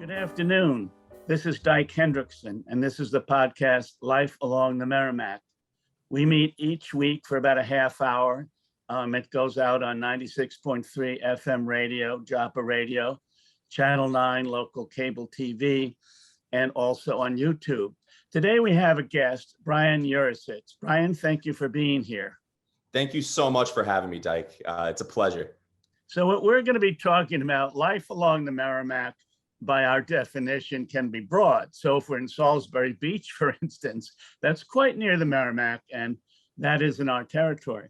Good afternoon. This is Dyke Hendrickson, and this is the podcast Life Along the Merrimack. We meet each week for about a half hour. It goes out on 96.3 FM radio, Joppa Radio, Channel 9 local cable TV, and also on YouTube. Today we have a guest, Brian Yurasits. Brian, thank you for being here. Thank you so much for having me, Dyke. It's a pleasure. So what we're going to be talking about, life along the Merrimack, by our definition, can be broad. So if we're in Salisbury Beach, for instance, that's quite near the Merrimack, and that is in our territory.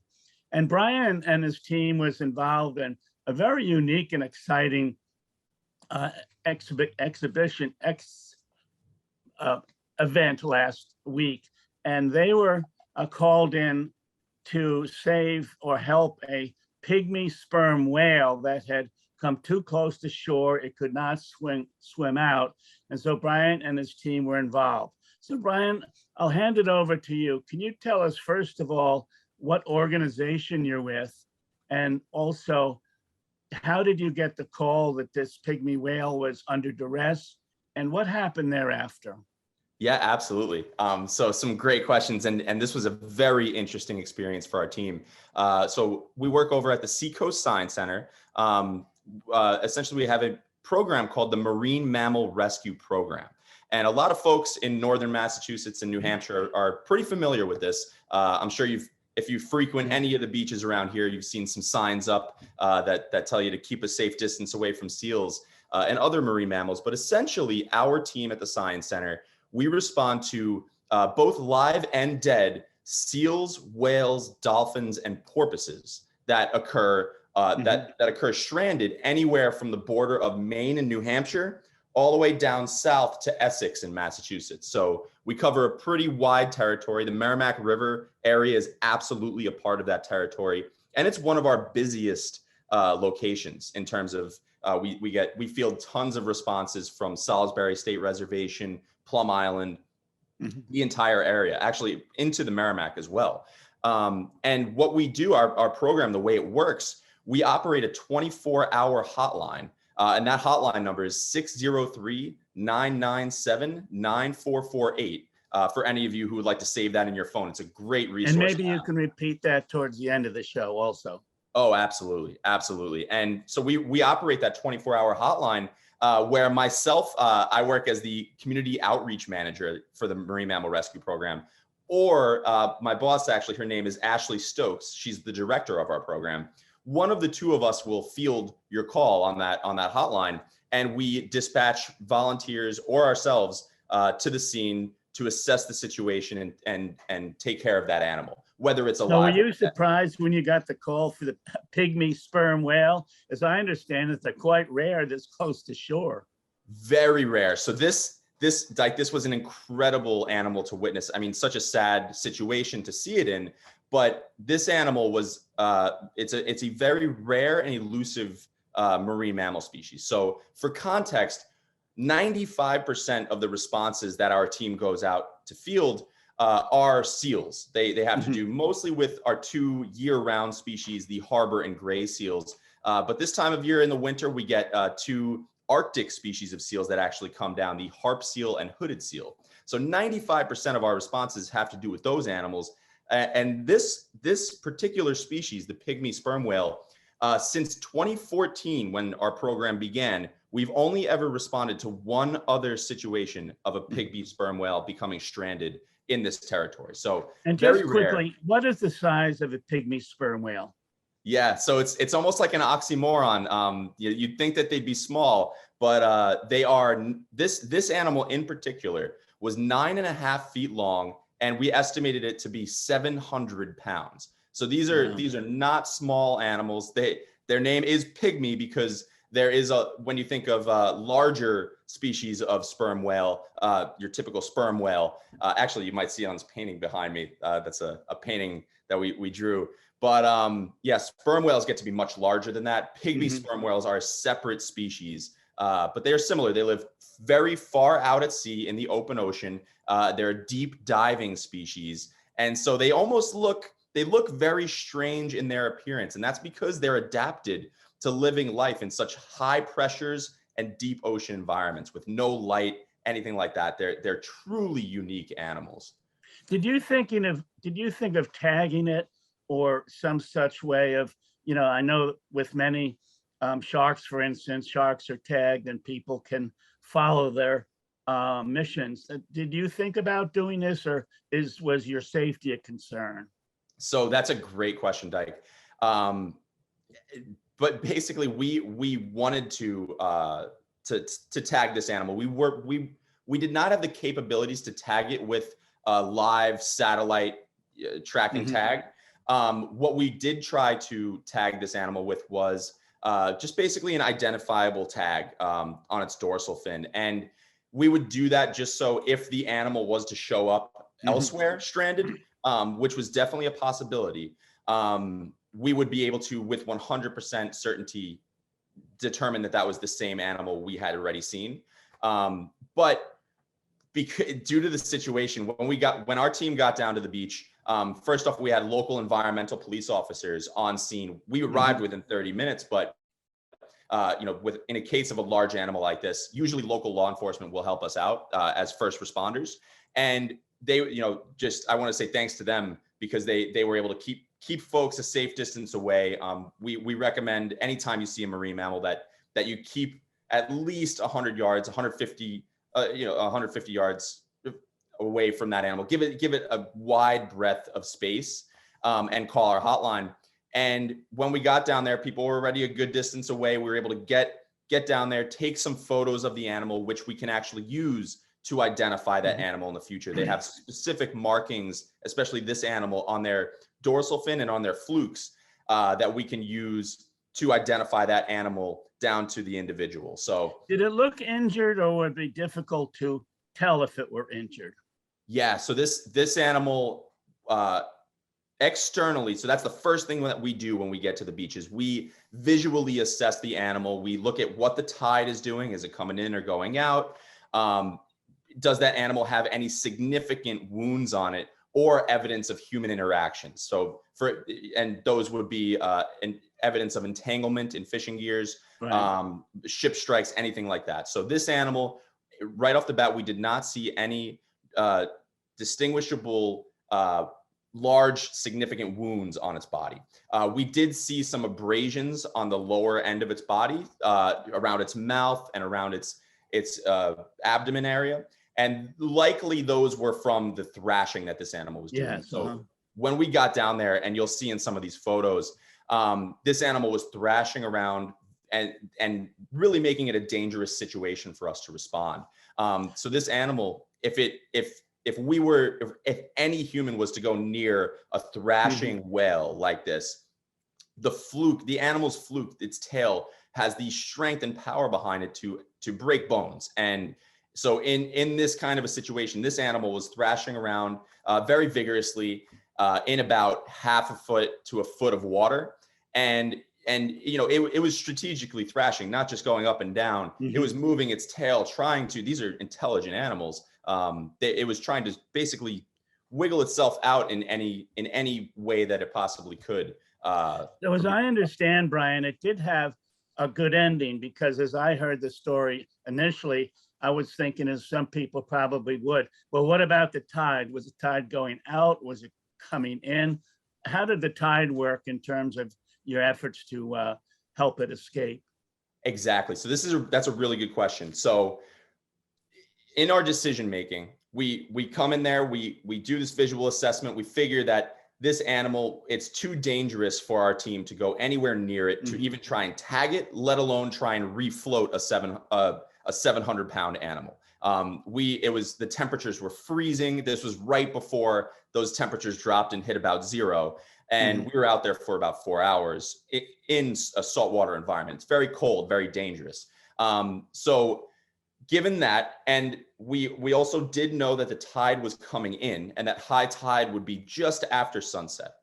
And Brian and his team was involved in a very unique and exciting event last week. And they were called in to save or help a pygmy sperm whale that had come too close to shore. It could not swim out. And so Brian and his team were involved. So Brian, I'll hand it over to you. Can you tell us, first of all, what organization you're with? And also, how did you get the call that this pygmy whale was under duress? And what happened thereafter? Yeah, absolutely. So some great questions. And this was a very interesting experience for our team. So we work over at the Seacoast Science Center. Essentially, we have a program called the Marine Mammal Rescue Program. And a lot of folks in northern Massachusetts and New Hampshire are pretty familiar with this. I'm sure if you frequent any of the beaches around here, you've seen some signs up that tell you to keep a safe distance away from seals and other marine mammals. But essentially, our team at the Science Center, we respond to both live and dead seals, whales, dolphins, and porpoises that occur that occur stranded anywhere from the border of Maine and New Hampshire all the way down south to Essex in Massachusetts. So we cover a pretty wide territory. The Merrimack River area is absolutely a part of that territory, and it's one of our busiest locations in terms of we field tons of responses from Salisbury State Reservation, Plum Island, the entire area, actually into the Merrimack as well. And what we do, our program, the way it works, we operate a 24-hour hotline, and that hotline number is 603-997-9448 for any of you who would like to save that in your phone. It's a great resource. And maybe you can repeat that towards the end of the show also. Oh, absolutely. Absolutely. And so we operate that 24-hour hotline where myself, I work as the community outreach manager for the Marine Mammal Rescue Program, or my boss, actually, her name is Ashley Stokes. She's the director of our program. One of the two of us will field your call on that hotline, and we dispatch volunteers or ourselves to the scene to assess the situation and take care of that animal, whether it's alive. So were you surprised when you got the call for the pygmy sperm whale? As I understand it, they're quite rare this close to shore. Very rare. So this was an incredible animal to witness. I mean, such a sad situation to see it in, but this animal was, it's a very rare and elusive marine mammal species. So for context, 95% of the responses that our team goes out to field are seals. They have to do mostly with our two year-round species, the harbor and gray seals. But this time of year in the winter, we get two Arctic species of seals that actually come down, the harp seal and hooded seal. So 95% of our responses have to do with those animals. And this particular species, the pygmy sperm whale, since 2014, when our program began, we've only ever responded to one other situation of a pygmy sperm whale becoming stranded in this territory. So, and just quickly, what is the size of a pygmy sperm whale? Yeah, so it's almost like an oxymoron. You'd think that they'd be small, but they are. This animal in particular was 9.5 feet long, and we estimated it to be 700 pounds. So these are not small animals. Their name is pygmy because there is when you think of larger species of sperm whale, your typical sperm whale. Actually, you might see on this painting behind me. That's a painting that we drew. But yes, sperm whales get to be much larger than that. Pygmy sperm whales are a separate species, but they are similar. They live very far out at sea in the open ocean. They're a deep diving species. And so they look very strange in their appearance. And that's because they're adapted to living life in such high pressures and deep ocean environments with no light, anything like that. They're truly unique animals. Did you think of tagging it or some such way of, I know with many sharks, for instance, sharks are tagged and people can follow their missions. Did you think about doing this, or was your safety a concern? So that's a great question, Dyke. But basically, we wanted to tag this animal. We did not have the capabilities to tag it with a live satellite tracking tag. What we did try to tag this animal with was just basically an identifiable tag on its dorsal fin. And we would do that just so if the animal was to show up elsewhere stranded, which was definitely a possibility, we would be able to, with 100% certainty, determine that that was the same animal we had already seen. But due to the situation, when our team got down to the beach, first off, we had local environmental police officers on scene. We arrived within 30 minutes, but in a case of a large animal like this, usually local law enforcement will help us out as first responders. And they, I want to say thanks to them, because they were able to keep folks a safe distance away. We recommend anytime you see a marine mammal that you keep at least 100 yards, 150 yards away from that animal. Give it a wide breadth of space, and call our hotline. And when we got down there, people were already a good distance away. We were able to get down there, take some photos of the animal, which we can actually use to identify that animal in the future. They have specific markings, especially this animal, on their dorsal fin and on their flukes that we can use to identify that animal down to the individual. So did it look injured, or would it be difficult to tell if it were injured? Yeah, so this animal externally, so that's the first thing that we do when we get to the beach, is we visually assess the animal. We look at what the tide is doing. Is it coming in or going out? Does that animal have any significant wounds on it or evidence of human interaction? So and those would be evidence of entanglement in fishing gears, right. Ship strikes, anything like that. So this animal, right off the bat, we did not see any distinguishable large significant wounds on its body. We did see some abrasions on the lower end of its body, around its mouth and around its abdomen area. And likely those were from the thrashing that this animal was doing. Yes, so when we got down there, and you'll see in some of these photos, this animal was thrashing around and really making it a dangerous situation for us to respond. So this animal, if any human was to go near a thrashing whale like this, the animal's fluke, its tail, has the strength and power behind it to break bones. And so in this kind of a situation, this animal was thrashing around very vigorously in about half a foot to a foot of water. And it was strategically thrashing, not just going up and down. It was moving its tail, these are intelligent animals. It was trying to basically wiggle itself out in any way that it possibly could. So as I understand, Brian, it did have a good ending, because as I heard the story initially, I was thinking, as some people probably would, well, what about the tide? Was the tide going out? Was it coming in? How did the tide work in terms of your efforts to help it escape? Exactly. So that's a really good question. So in our decision making, we come in there, we do this visual assessment. We figure that this animal, it's too dangerous for our team to go anywhere near it, to even try and tag it, let alone try and refloat a 700-pound animal. The temperatures were freezing. This was right before those temperatures dropped and hit about zero. And we were out there for about 4 hours in a saltwater environment. It's very cold, very dangerous. So given that, and we also did know that the tide was coming in, and that high tide would be just after sunset.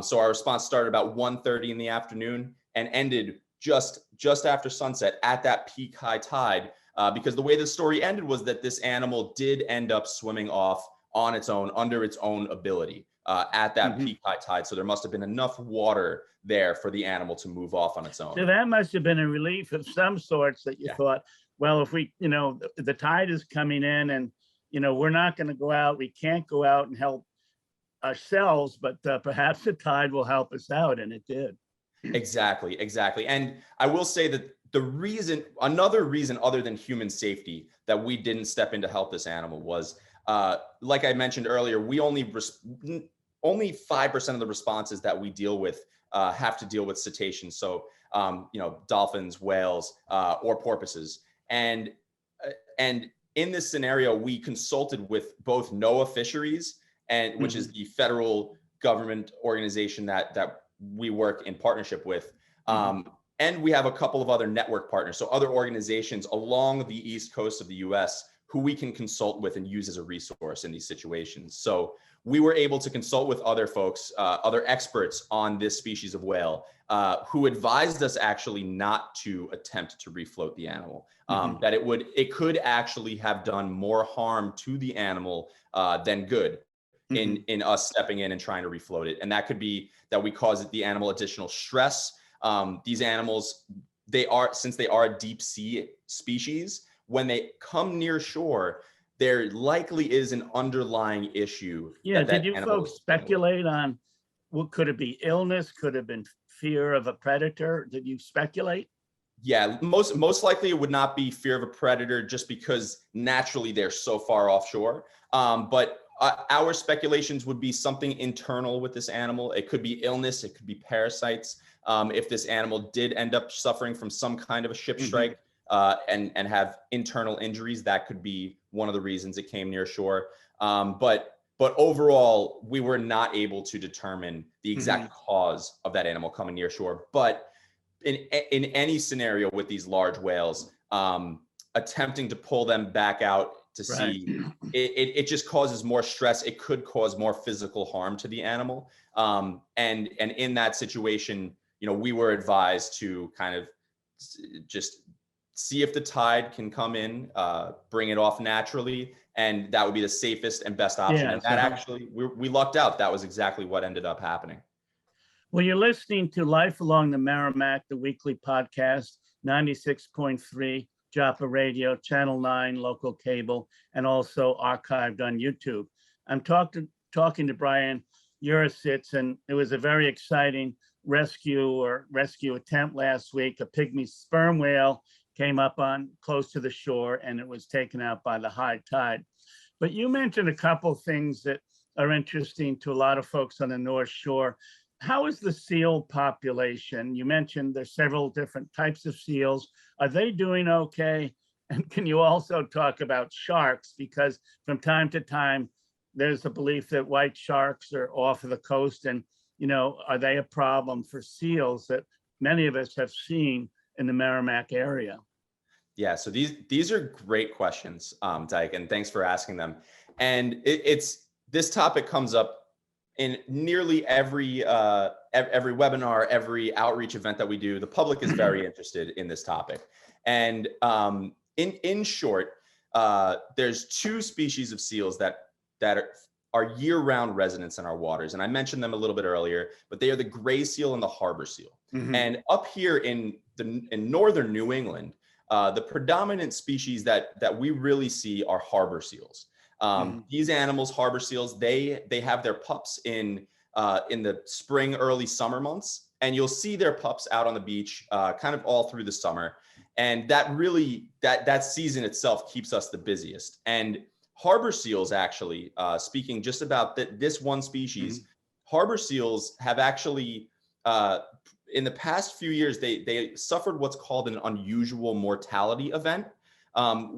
So our response started about 1:30 in the afternoon and ended just after sunset at that peak high tide, because the way the story ended was that this animal did end up swimming off on its own, under its own ability at that peak high tide. So there must have been enough water there for the animal to move off on its own. So that must have been a relief of some sorts that you thought, well, if we, the tide is coming in and, we're not going to go out, we can't go out and help ourselves, but perhaps the tide will help us out. And it did. Exactly. And I will say that another reason other than human safety that we didn't step in to help this animal was, like I mentioned earlier, we only 5% of the responses that we deal with have to deal with cetaceans. So, dolphins, whales, or porpoises. And in this scenario, we consulted with both NOAA Fisheries, which is the federal government organization that we work in partnership with. And we have a couple of other network partners. So other organizations along the East Coast of the US who we can consult with and use as a resource in these situations. So we were able to consult with other folks, other experts on this species of whale, who advised us actually not to attempt to refloat the animal, that it could actually have done more harm to the animal than good in us stepping in and trying to refloat it. And that could be that we caused the animal additional stress. These animals, since they are a deep sea species, when they come near shore, there likely is an underlying issue. Yeah, did you folks speculate on what could it be? Illness? Could have been fear of a predator? Did you speculate? Yeah, most likely it would not be fear of a predator, just because naturally they're so far offshore. But our speculations would be something internal with this animal. It could be illness, it could be parasites. If this animal did end up suffering from some kind of a ship strike and have internal injuries, that could be one of the reasons it came near shore. But overall, we were not able to determine the exact cause of that animal coming near shore. But in any scenario with these large whales, attempting to pull them back out to sea, it just causes more stress. It could cause more physical harm to the animal. And in that situation, we were advised to kind of just see if the tide can come in, bring it off naturally, and that would be the safest and best option. And that actually, we lucked out. That was exactly what ended up happening. Well, you're listening to Life Along the Merrimack, the weekly podcast, 96.3 Joppa Radio, Channel 9, local cable, and also archived on YouTube. I'm talking to Brian Yurasits, and it was a very exciting rescue attempt last week. A pygmy sperm whale came up on close to the shore, and it was taken out by the high tide. But you mentioned a couple things that are interesting to a lot of folks on the North Shore. How is the seal population? You mentioned there's several different types of seals. Are they doing okay? And can you also talk about sharks? Because from time to time, there's a belief that white sharks are off of the coast, and are they a problem for seals that many of us have seen in the Merrimack area? Yeah, so these are great questions, Dyke, and thanks for asking them. And this topic comes up in nearly every webinar, every outreach event that we do. The public is very interested in this topic. And in short, there's two species of seals that are year-round residents in our waters. And I mentioned them a little bit earlier, but they are the gray seal and the harbor seal. And up here in northern New England, the predominant species that we really see are harbor seals. These animals, harbor seals, they have their pups in the spring, early summer months, and you'll see their pups out on the beach kind of all through the summer. And that season itself keeps us the busiest. And harbor seals, actually, speaking just about this one species, harbor seals have actually, in the past few years, they suffered what's called an unusual mortality event,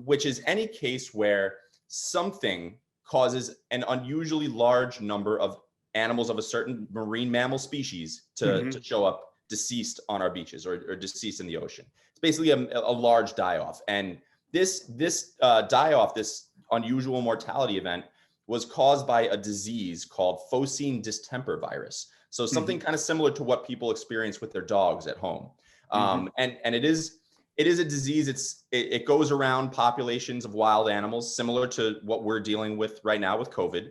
which is any case where something causes an unusually large number of animals of a certain marine mammal species to show up deceased on our beaches or deceased in the ocean. It's basically a large die-off. And this die-off, this unusual mortality event, was caused by a disease called phocine distemper virus. So something kind of similar to what people experience with their dogs at home. And It is a disease. It goes around populations of wild animals, similar to what we're dealing with right now with COVID,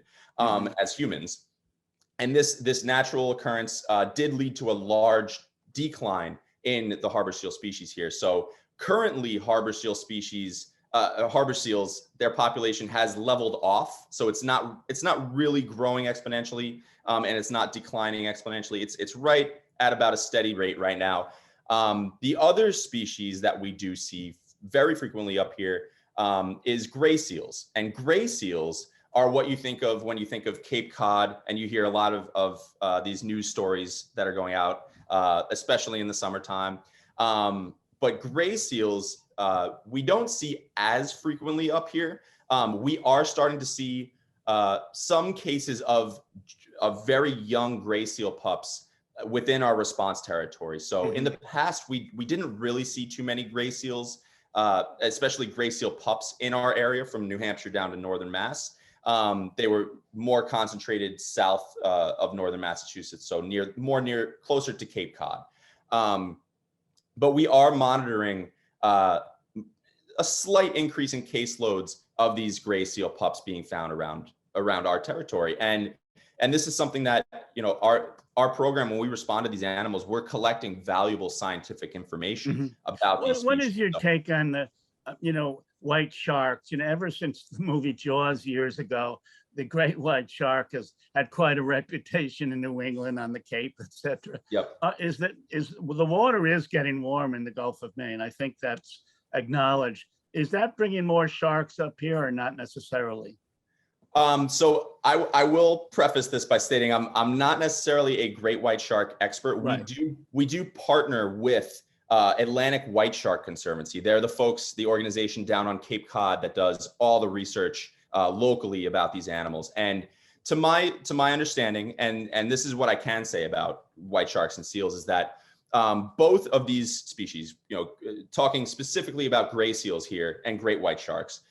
as humans. And this natural occurrence did lead to a large decline in the harbor seal species here. So currently, harbor seals, their population has leveled off. So it's not really growing exponentially, and it's not declining exponentially. It's right at about a steady rate right now. The other species that we do see very frequently up here is gray seals, and gray seals are what you think of when you think of Cape Cod, and you hear a lot of these news stories that are going out, especially in the summertime. But gray seals, we don't see as frequently up here. We are starting to see some cases of very young gray seal pups within our response territory. So in the past, we didn't really see too many gray seals, especially gray seal pups in our area from New Hampshire down to northern Mass. They were more concentrated south of northern Massachusetts, so closer to Cape Cod. But we are monitoring a slight increase in caseloads of these gray seal pups being found around our territory. And this is something that, our program, when we respond to these animals, we're collecting valuable scientific information about these species. What is your take on the, white sharks? Ever since the movie Jaws years ago, the great white shark has had quite a reputation in New England, on the Cape, etc. Yep. The water is getting warm in the Gulf of Maine. I think that's acknowledged. Is that bringing more sharks up here, or not necessarily? So I will preface this by stating I'm not necessarily a great white shark expert. Right. We do partner with Atlantic White Shark Conservancy. They're the organization down on Cape Cod that does all the research locally about these animals. And to my understanding, and this is what I can say about white sharks and seals, is that both of these species, talking specifically about gray seals here and great white sharks,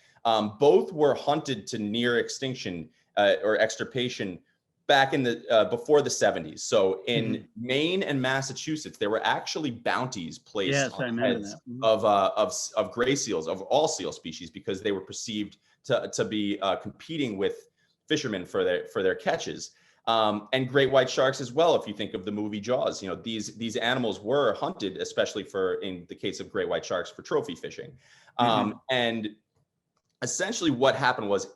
both were hunted to near extinction or extirpation back in the before the 70s. So in Maine and Massachusetts, there were actually bounties placed on the heads of gray seals, of all seal species, because they were perceived to be competing with fishermen for their catches. And great white sharks as well. If you think of the movie Jaws, these animals were hunted, especially in the case of great white sharks, for trophy fishing. And essentially what happened was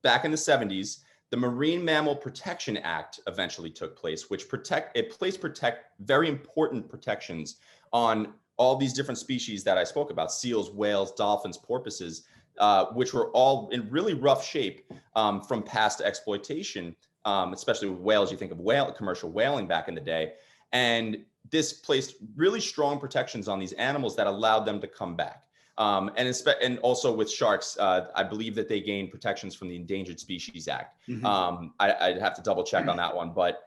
back in the 70s, the Marine Mammal Protection Act eventually took place, which placed very important protections on all these different species that I spoke about: seals, whales, dolphins, porpoises, which were all in really rough shape from past exploitation, especially with whales. You think of commercial whaling back in the day. And this placed really strong protections on these animals that allowed them to come back. And also with sharks, I believe that they gain protections from the Endangered Species Act. I'd have to double check on that one, but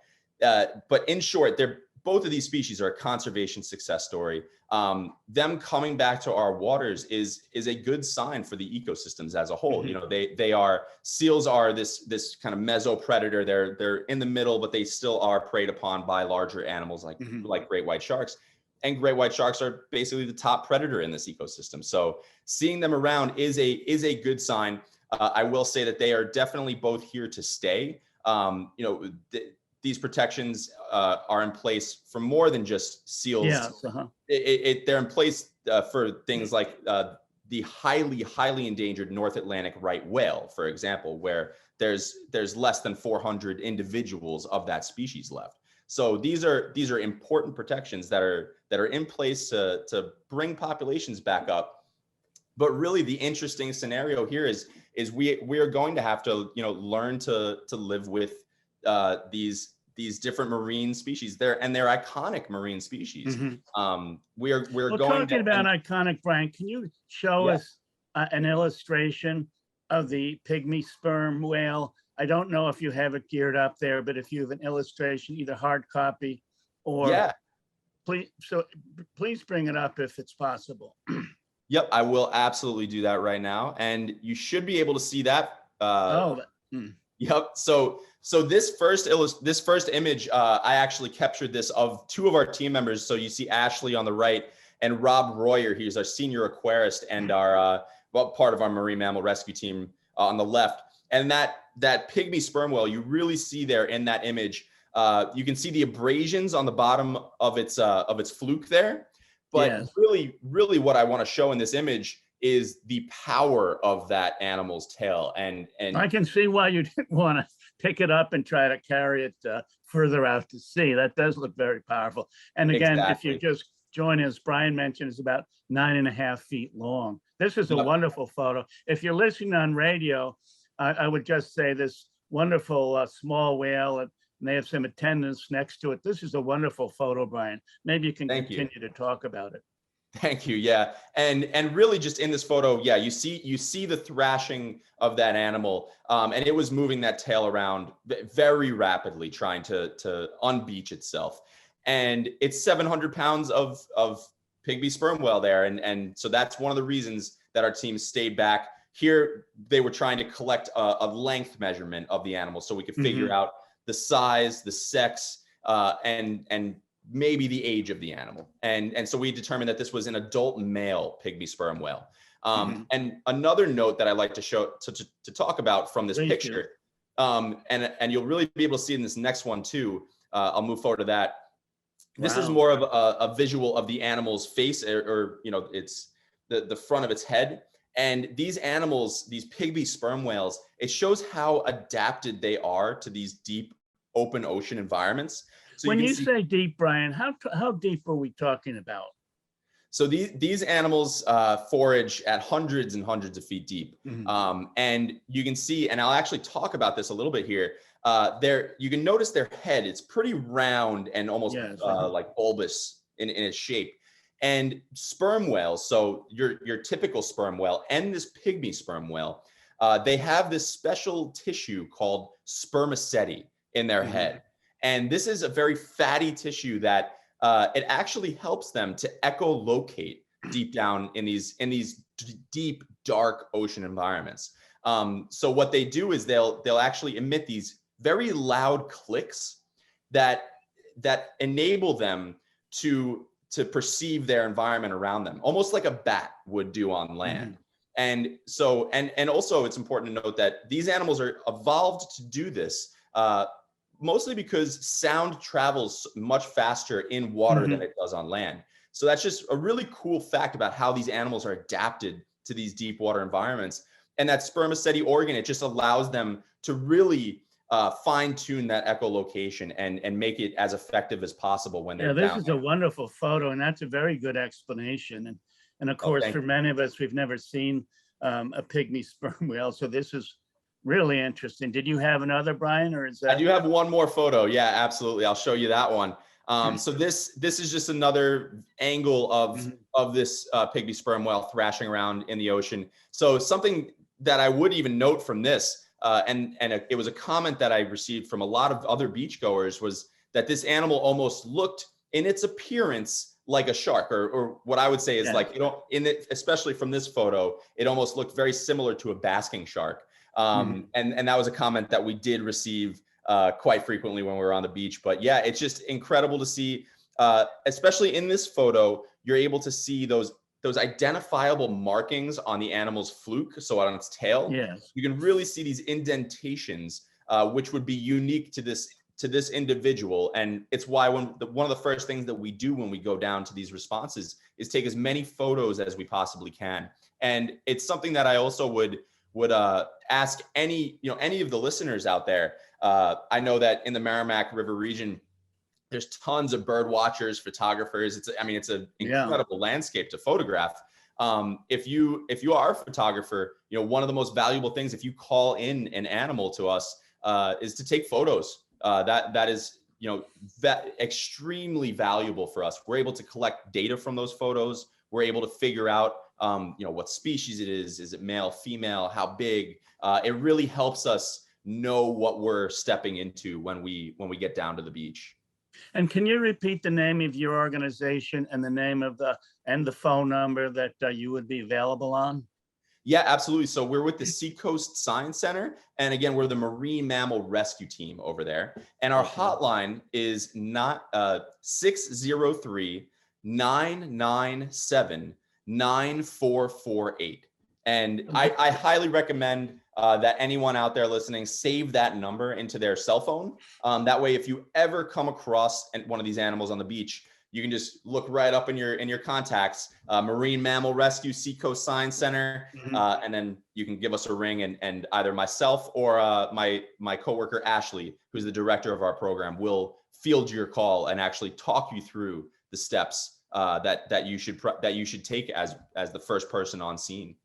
in short, both of these species are a conservation success story. Them coming back to our waters is a good sign for the ecosystems as a whole. Seals are this kind of mesopredator. They're in the middle, but they still are preyed upon by larger animals like great white sharks. And great white sharks are basically the top predator in this ecosystem. So seeing them around is a good sign. I will say that they are definitely both here to stay. These protections are in place for more than just seals. Yes, they're in place for things like the highly endangered North Atlantic right whale, for example, where there's less than 400 individuals of that species left. So these are important protections that are in place to bring populations back up. But really, the interesting scenario here is we are going to have to learn to live with these different marine species. They're iconic marine species. We're talking about iconic, Brian. Can you show us an illustration of the pygmy sperm whale? I don't know if you have it geared up there, but if you have an illustration, either hard copy or please bring it up if it's possible. Yep, I will absolutely do that right now, and you should be able to see that. Yep. So this first image, I actually captured this of two of our team members. So you see Ashley on the right and Rob Royer, he's our senior aquarist and our part of our marine mammal rescue team on the left. And that pygmy sperm whale, you really see there in that image, you can see the abrasions on the bottom of its fluke there. But Yes. really what I want to show in this image is the power of that animal's tail. And I can see why you didn't want to pick it up and try to carry it further out to sea. That does look very powerful. And again, exactly. if you just join us, Brian mentioned it's about 9.5 feet long. This is a wonderful photo. If you're listening on radio, I would just say this wonderful small whale, and they have some attendants next to it. This is a wonderful photo, Brian. Maybe you can continue to talk about it. Thank you. Yeah. And really just in this photo, yeah, you see the thrashing of that animal. And it was moving that tail around very rapidly, trying to unbeach itself. And it's 700 pounds of pygmy sperm whale there. And so that's one of the reasons that our team stayed back. Here, they were trying to collect a length measurement of the animal so we could figure out the size, the sex, and maybe the age of the animal. And so we determined that this was an adult male pygmy sperm whale. And another note that I like to show to talk about from this picture, and you'll really be able to see in this next one too. I'll move forward to that. This is more of a visual of the animal's face, or it's the front of its head. And these animals, these pygmy sperm whales, it shows how adapted they are to these deep open ocean environments. So when you say deep, Brian, how deep are we talking about? So these animals forage at hundreds and hundreds of feet deep. And you can see, and I'll actually talk about this a little bit here. You can notice their head, it's pretty round and almost like bulbous in its shape. And sperm whales, so your typical sperm whale and this pygmy sperm whale, they have this special tissue called spermaceti in their head. And this is a very fatty tissue that it actually helps them to echolocate deep down in these deep, dark ocean environments. So what they do is they'll actually emit these very loud clicks that enable them to perceive their environment around them, almost like a bat would do on land. And so, and also it's important to note that these animals are evolved to do this, mostly because sound travels much faster in water than it does on land. So that's just a really cool fact about how these animals are adapted to these deep water environments. And that spermaceti organ, it just allows them to really fine tune that echolocation and make it as effective as possible when they're this down is there. a wonderful photo, and that's a very good explanation. And of course, for many of us, we've never seen a pygmy sperm whale, so this is really interesting. Did you have another, Brian, or is that? I do have one more photo. Yeah, absolutely. I'll show you that one. So this is just another angle of this pygmy sperm whale thrashing around in the ocean. So something that I would even note from this, it was a comment that I received from a lot of other beachgoers, was that this animal almost looked in its appearance like a shark, or what I would say is like, especially from this photo, it almost looked very similar to a basking shark. And that was a comment that we did receive quite frequently when we were on the beach. But yeah, it's just incredible to see, especially in this photo, you're able to see those identifiable markings on the animal's fluke, so on its tail. You can really see these indentations, which would be unique to this individual. And it's why one of the first things that we do when we go down to these responses is take as many photos as we possibly can. And it's something that I also would ask any of the listeners out there. I know that in the Merrimack River region, there's tons of bird watchers, photographers. It's an incredible landscape to photograph. If you are a photographer, one of the most valuable things, if you call in an animal to us, is to take photos. That is extremely valuable for us. We're able to collect data from those photos. We're able to figure out what species it is. Is it male, female, how big? It really helps us know what we're stepping into when we get down to the beach. And can you repeat the name of your organization and the name of the phone number that you would be available on? Yeah, absolutely. So we're with the Seacoast Science Center. And again, we're the marine mammal rescue team over there. And our hotline is not 603 997-9448. And I highly recommend that anyone out there listening save that number into their cell phone. That way, if you ever come across one of these animals on the beach, you can just look right up in your contacts, Marine Mammal Rescue, Seacoast Science Center, and then you can give us a ring, and either myself or my coworker Ashley, who's the director of our program, will field your call and actually talk you through the steps that you should take as the first person on scene.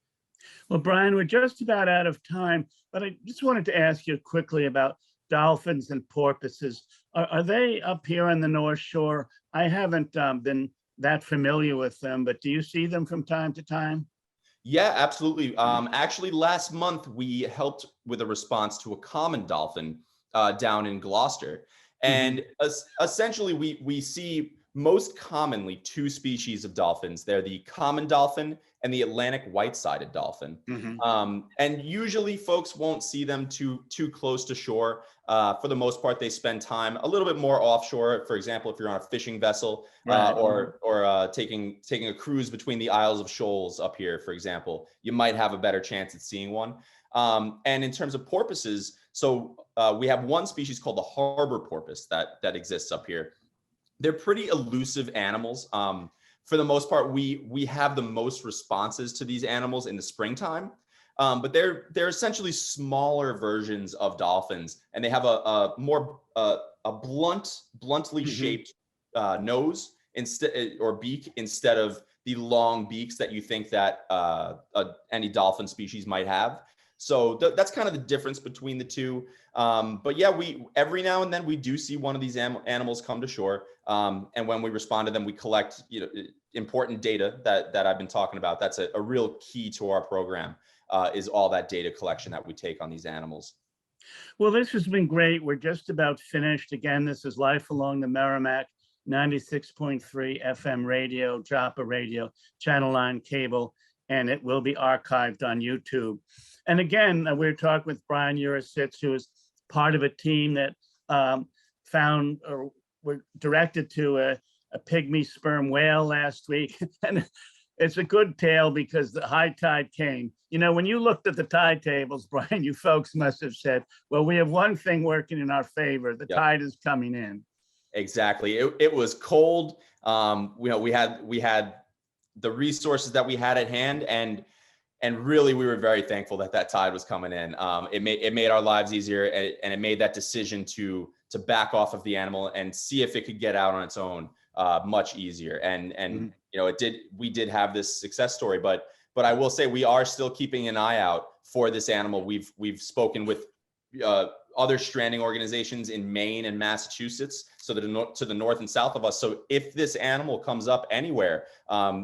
Well, Brian, we're just about out of time, but I just wanted to ask you quickly about dolphins and porpoises. Are they up here on the North Shore? I haven't been that familiar with them, but do you see them from time to time? Yeah, absolutely. Actually, last month we helped with a response to a common dolphin down in Gloucester, and essentially we see most commonly two species of dolphins. They're the common dolphin and the Atlantic white-sided dolphin. And usually folks won't see them too close to shore. For the most part, they spend time a little bit more offshore. For example, if you're on a fishing vessel, or taking a cruise between the Isles of Shoals up here, for example, you might have a better chance at seeing one. And in terms of porpoises, so we have one species called the harbor porpoise that exists up here. They're pretty elusive animals. For the most part, we have the most responses to these animals in the springtime, but they're essentially smaller versions of dolphins, and they have a more bluntly shaped nose or beak instead of the long beaks that you think that any dolphin species might have. So that's kind of the difference between the two. But yeah, every now and then we do see one of these animals come to shore. And when we respond to them, we collect important data that I've been talking about. That's a real key to our program, is all that data collection that we take on these animals. Well, this has been great. We're just about finished. Again, this is Life Along the Merrimack, 96.3 FM radio, Joppa radio, Channel 9 cable, and it will be archived on YouTube. And again, we're talking with Brian Yurasits, who is part of a team that found or were directed to a pygmy sperm whale last week. And it's a good tale because the high tide came. When you looked at the tide tables, Brian, you folks must have said, well, we have one thing working in our favor. The tide is coming in. Exactly. It was cold. We had the resources that we had at hand, and really we were very thankful that tide was coming in. It made our lives easier, and it made that decision to back off of the animal and see if it could get out on its own much easier. And we did have this success story, but I will say we are still keeping an eye out for this animal. We've spoken with other stranding organizations in Maine and Massachusetts, so that to the north and south of us. So if this animal comes up anywhere,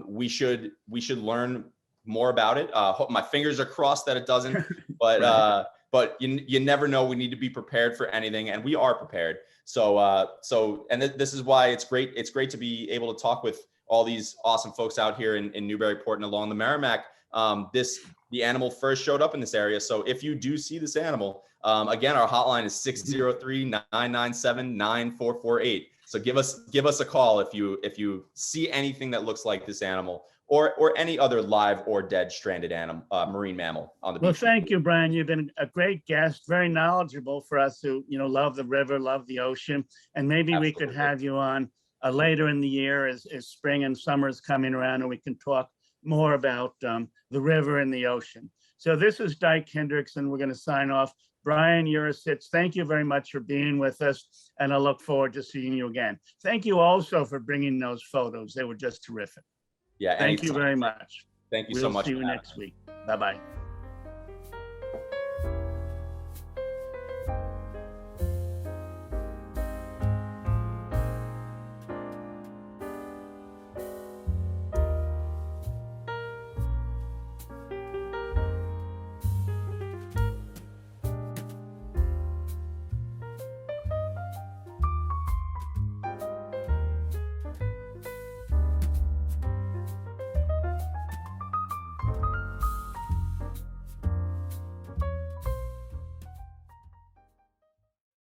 we should learn more about it. My fingers are crossed that it doesn't, but but you never know. We need to be prepared for anything, and we are prepared. This is why it's great. It's great to be able to talk with all these awesome folks out here in Newburyport and along the Merrimack. The animal first showed up in this area. So if you do see this animal, again, our hotline is 603-997-9448. So give us a call if you see anything that looks like this animal, or any other live or dead stranded animal, marine mammal on the beach. Well, thank you, Brian. You've been a great guest, very knowledgeable for us who love the river, love the ocean, and maybe Absolutely. we could have you on later in the year as spring and summer is coming around, and we can talk more about the river and the ocean. So this is Dyke Hendrickson. We're going to sign off. Brian Yurasits, thank you very much for being with us, and I look forward to seeing you again. Thank you also for bringing those photos. They were just terrific. Yeah. Thank you very much. Thank you so much. We'll see you next week. Bye-bye.